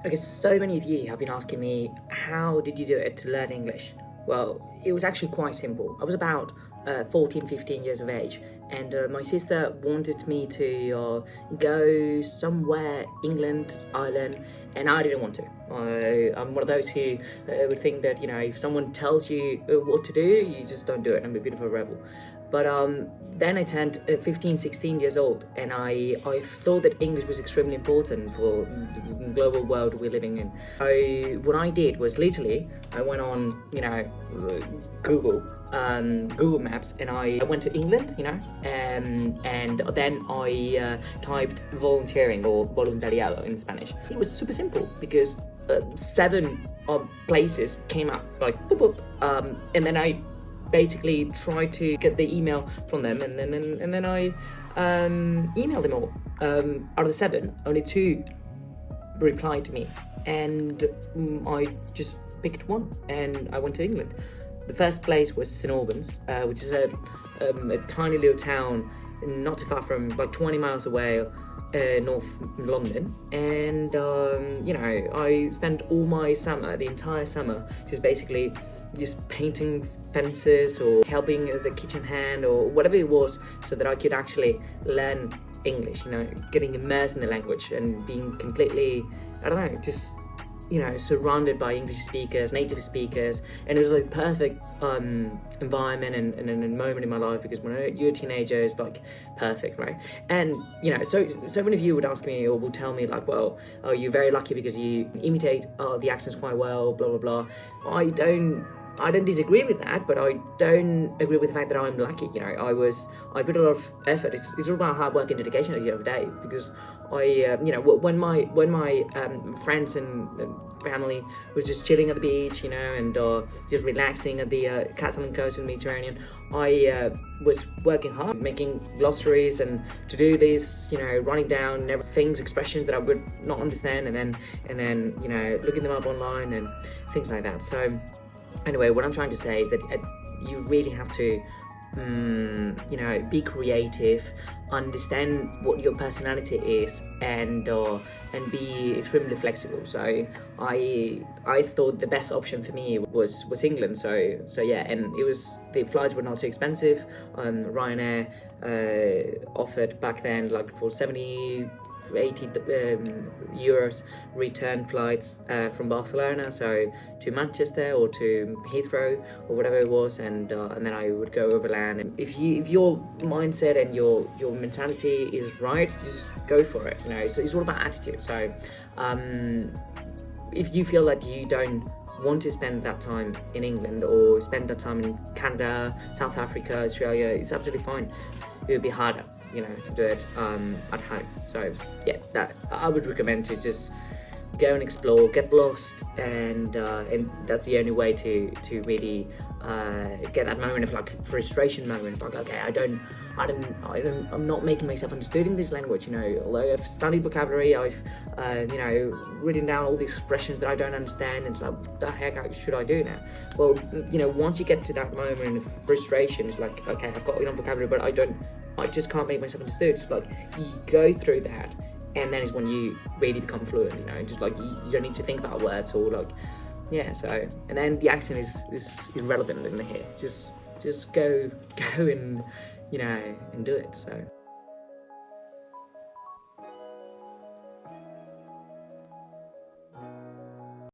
Okay, so many of you have been asking me, how did you do it to learn English? Well, it was actually quite simple. I was about 14, 15 years of age, and my sister wanted me to go somewhere, England, Ireland, and I didn't want to. I'm one of those who would think that, if someone tells you what to do, you just don't do it. I'm a bit of a rebel. But then I turned 15, 16 years old, and I thought that English was extremely important for the global world we're living in. So what I did was literally, I went on, Google, Google Maps, and I went to England, and then I typed volunteering or voluntariado in Spanish. It was super simple because 7 places came up, like boop, boop, and then I basically tried to get the email from them, and then I emailed them all. Out of the 7, only 2 replied to me, and I just picked one, and I went to England. The first place was St Albans, which is a tiny little town not too far from, like 20 miles away, North London. And I spent all my summer, the entire summer, just painting fences or helping as a kitchen hand or whatever it was, so that I could actually learn English, getting immersed in the language and being completely, just surrounded by English speakers, native speakers. And it was like perfect environment and a moment in my life, because when you're a teenager, it's like perfect, right? And so many of you would ask me or will tell me like, well, oh, you're very lucky because you imitate the accents quite well, blah blah blah. I don't disagree with that, but I don't agree with the fact that I'm lucky. I put a lot of effort. It's all about hard work and dedication at the end of the day, because when my friends and family was just chilling at the beach, and just relaxing at the Catalan coast of the Mediterranean, I was working hard, making glossaries and to do this, writing down things, expressions that I would not understand, and then looking them up online and things like that. So anyway, what I'm trying to say is that you really have to be creative, understand what your personality is, and be extremely flexible. So I thought the best option for me was England. So yeah, and the flights were not too expensive. Ryanair offered back then, like for 80 euros return flights from Barcelona, so to Manchester or to Heathrow or whatever it was, and then I would go overland. And if your mindset and your mentality is right, just go for it. So it's all about attitude. So if you feel that you don't want to spend that time in England or spend that time in Canada, South Africa, Australia, it's absolutely fine. It would be harder, to do it at home. So yeah, that I would recommend to just go and explore, get lost, and that's the only way to really get that moment of like frustration moment. Like, okay, I'm not making myself understood in this language. Although I've studied vocabulary, I've written down all these expressions that I don't understand, and it's like, what the heck should I do now? Well, once you get to that moment of frustration, it's like, okay, I've got enough vocabulary, but I just can't make myself understood. It's like you go through that, and then is when you really become fluent. Just like you don't need to think about words or like, yeah. So, and then the accent is irrelevant in here. Just go and and do it. So.